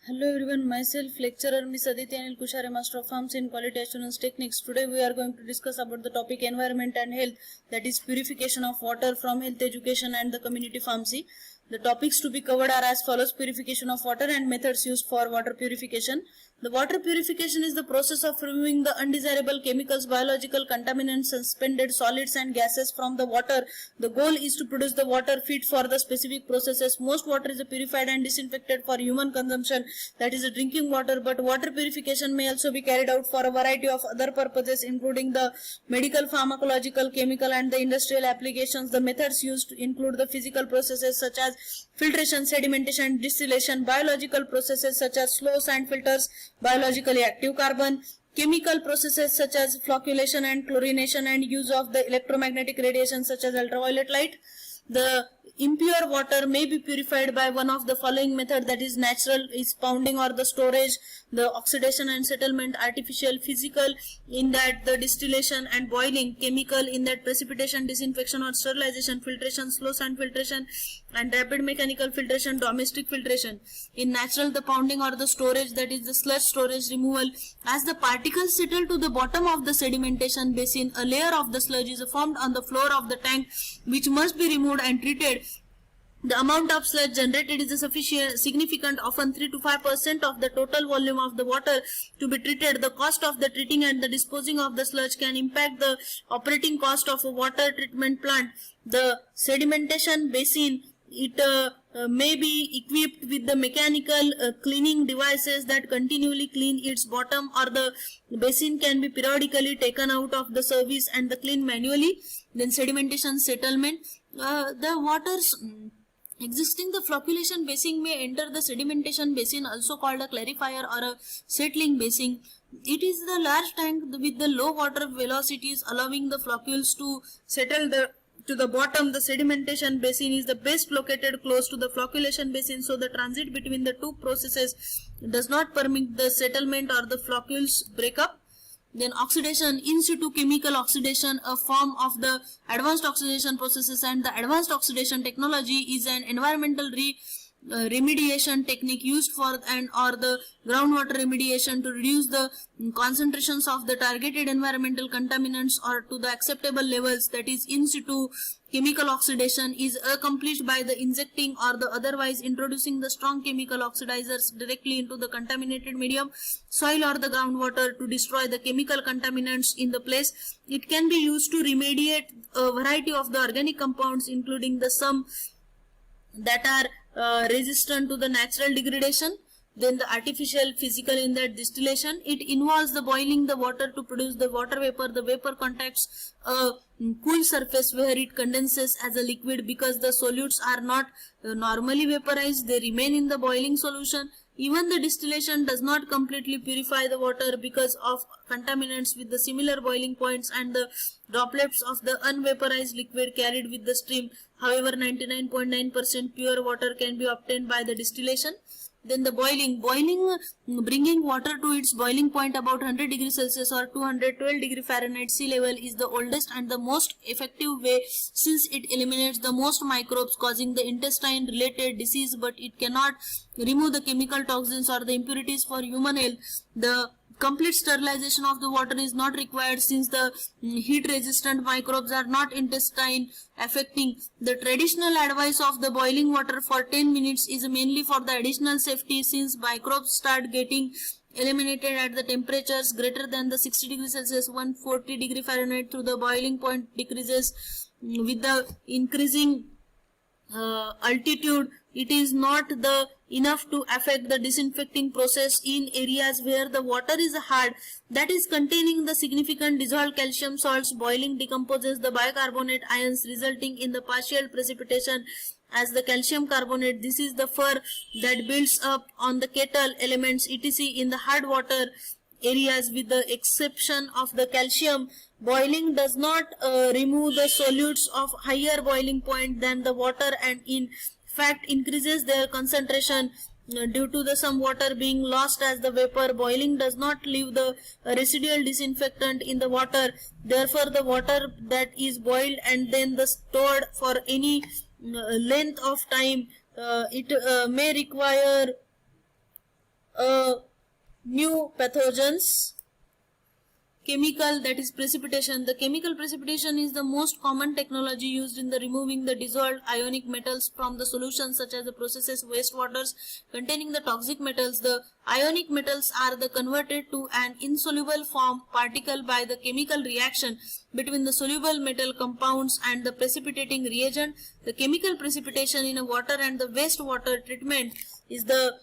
Hello everyone, myself lecturer Miss Aditi Anil Kushare, Master of Pharmacy in Quality Assurance Techniques. Today we are going to discuss about the topic environment and health, that is purification of water from health education and the community pharmacy. The topics to be covered are as follows: purification of water and methods used for water purification. The water purification is the process of removing the undesirable chemicals, biological contaminants, suspended solids and gases from the water. The goal is to produce the water fit for the specific processes. Most water is purified and disinfected for human consumption, that is drinking water, but water purification may also be carried out for a variety of other purposes, including the medical, pharmacological, chemical and the industrial applications. The methods used include the physical processes such as filtration, sedimentation, distillation, biological processes such as slow sand filters, biologically active carbon, chemical processes such as flocculation and chlorination, and use of the electromagnetic radiation such as ultraviolet light. The impure water may be purified by one of the following method, that is natural is pounding or the storage, the oxidation and settlement, artificial, physical in that the distillation and boiling, chemical in that precipitation, disinfection or sterilization, filtration, slow sand filtration and rapid mechanical filtration, domestic filtration. In natural, the pounding or the storage, that is the sludge storage removal. As the particles settle to the bottom of the sedimentation basin, a layer of the sludge is formed on the floor of the tank which must be removed and treated. The amount of sludge generated is significant, often 3 to 5% of the total volume of the water to be treated. The cost of the treating and the disposing of the sludge can impact the operating cost of a water treatment plant. The sedimentation basin, it may be equipped with the mechanical cleaning devices that continually clean its bottom, or the basin can be periodically taken out of the service and the clean manually. Then sedimentation settlement, the waters existing the flocculation basin may enter the sedimentation basin, also called a clarifier or a settling basin. It is the large tank with the low water velocities allowing the floccules to settle to the bottom. The sedimentation basin is the best located close to the flocculation basin, so the transit between the two processes does not permit the settlement or the floccules breakup. Then oxidation, in situ chemical oxidation, a form of the advanced oxidation processes, and the advanced oxidation technology is an environmental remediation technique used for or the groundwater remediation to reduce the concentrations of the targeted environmental contaminants or to the acceptable levels. That is, in situ chemical oxidation is accomplished by the injecting or the otherwise introducing the strong chemical oxidizers directly into the contaminated medium, soil or the groundwater to destroy the chemical contaminants in the place. It can be used to remediate a variety of the organic compounds, including the some that are resistant to the natural degradation. Then the artificial, physical in that distillation, it involves the boiling the water to produce the water vapor. The vapor contacts a cool surface where it condenses as a liquid. Because the solutes are not normally vaporized, they remain in the boiling solution. Even the distillation does not completely purify the water because of contaminants with the similar boiling points and the droplets of the unvaporized liquid carried with the stream. However, 99.9% pure water can be obtained by the distillation. Then the boiling, bringing water to its boiling point about 100 degrees Celsius or 212 degree Fahrenheit sea level is the oldest and the most effective way, since it eliminates the most microbes causing the intestine related disease, but it cannot remove the chemical toxins or the impurities for human health. The complete sterilization of the water is not required, since the heat resistant microbes are not intestine affecting. The traditional advice of the boiling water for 10 minutes is mainly for the additional safety, since microbes start getting eliminated at the temperatures greater than the 60 degrees Celsius 140 degree Fahrenheit through the boiling point decreases with the increasing altitude. It is not enough to affect the disinfecting process in areas where the water is hard, that is containing the significant dissolved calcium salts. Boiling decomposes the bicarbonate ions, resulting in the partial precipitation as the calcium carbonate. This is the fur that builds up on the kettle elements etc. in the hard water areas. With the exception of the calcium, boiling does not remove the solutes of higher boiling point than the water, and in fact increases their concentration due to the some water being lost as the vapor. Boiling does not leave the residual disinfectant in the water. Therefore, the water that is boiled and then stored for any length of time, it may require new pathogens. Chemical, that is precipitation. The chemical precipitation is the most common technology used in the removing the dissolved ionic metals from the solutions, such as the processes wastewaters containing the toxic metals. The ionic metals are converted to an insoluble form particle by the chemical reaction between the soluble metal compounds and the precipitating reagent. The chemical precipitation in a water and the wastewater treatment is the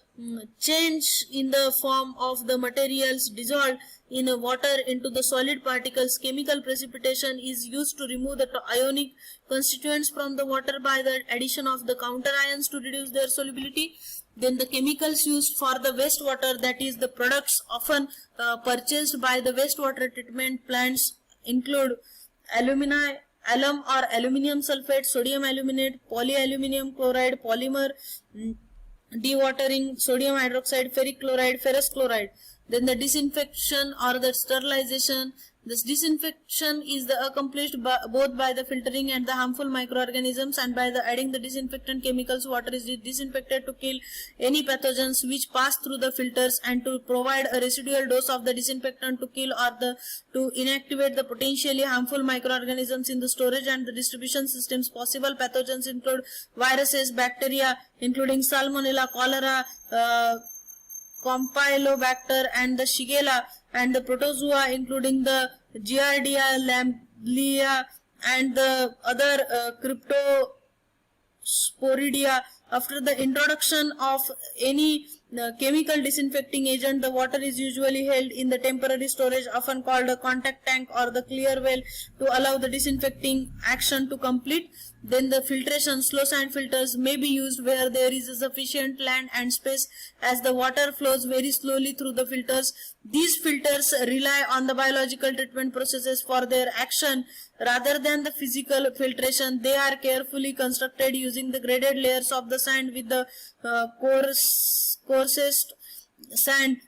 change in the form of the materials dissolved in a water into the solid particles. Chemical precipitation is used to remove the ionic constituents from the water by the addition of the counter ions to reduce their solubility. Then the chemicals used for the wastewater, that is the products often purchased by the wastewater treatment plants, include alum or aluminium sulfate, sodium aluminate, polyaluminum chloride, polymer dewatering, sodium hydroxide, ferric chloride, ferrous chloride. Then the disinfection or the sterilization. This disinfection is accomplished both by the filtering and the harmful microorganisms and by the adding the disinfectant chemicals. Water is disinfected to kill any pathogens which pass through the filters and to provide a residual dose of the disinfectant to kill or to inactivate the potentially harmful microorganisms in the storage and the distribution systems. Possible pathogens include viruses, bacteria including Salmonella, cholera, Campylobacter and the Shigella, and the protozoa including the Giardia, Lamblia and the other Cryptosporidia. After the introduction of any chemical disinfecting agent, the water is usually held in the temporary storage, often called a contact tank or the clear well, to allow the disinfecting action to complete. Then the filtration, slow sand filters may be used where there is a sufficient land and space, as the water flows very slowly through the filters. These filters rely on the biological treatment processes for their action rather than the physical filtration. They are carefully constructed using the graded layers of the sand, with the coarsest sand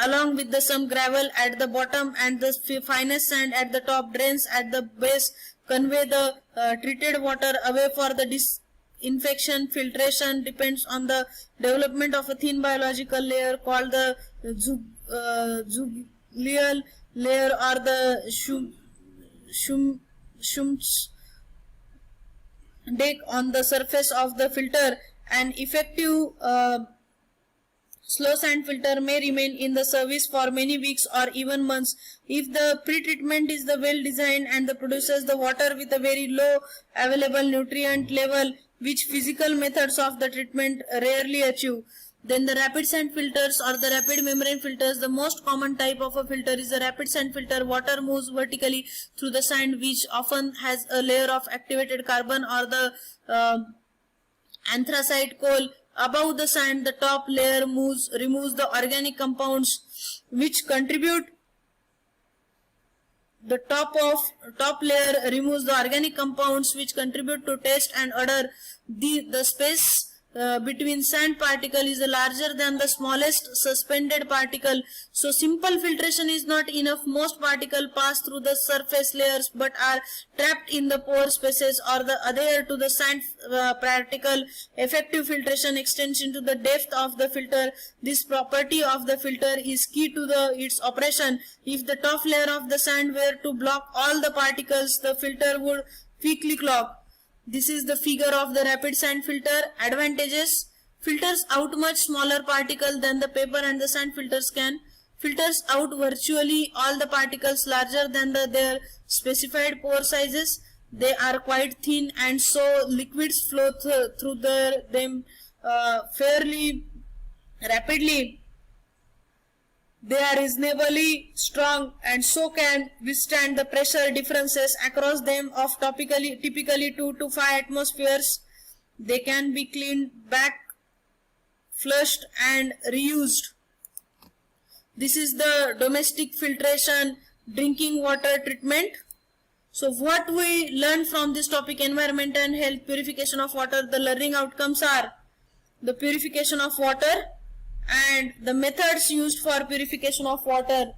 along with some gravel at the bottom and the finest sand at the top. Drains at the base convey the treated water away for the disinfection. Filtration depends on the development of a thin biological layer called the zugleal layer or the Schumsdeck on the surface of the filter. An effective slow sand filter may remain in the service for many weeks or even months if the pre-treatment is well designed and produces the water with a very low available nutrient level, which physical methods of the treatment rarely achieve. Then the rapid sand filters or the rapid membrane filters. The most common type of a filter is a rapid sand filter. Water moves vertically through the sand, which often has a layer of activated carbon or the anthracite coal above the sand. The top layer removes the organic compounds which contribute. The top layer removes the organic compounds which contribute to taste and odor. The space between sand particle is larger than the smallest suspended particle, so simple filtration is not enough. Most particles pass through the surface layers but are trapped in the pore spaces or the adhere to the sand particle. Effective filtration extends into the depth of the filter. This property of the filter is key to its operation. If the top layer of the sand were to block all the particles, the filter would quickly clog. This is the figure of the rapid sand filter. Advantages: filters out much smaller particle than the paper and the sand filters can. Filters out virtually all the particles larger than their specified pore sizes. They are quite thin and so liquids flow through them fairly rapidly. They are reasonably strong and so can withstand the pressure differences across them of typically 2 to 5 atmospheres. They can be cleaned back, flushed and reused. This is the domestic filtration, drinking water treatment. So what we learned from this topic, environment and health, purification of water, the learning outcomes are the purification of water and the methods used for purification of water.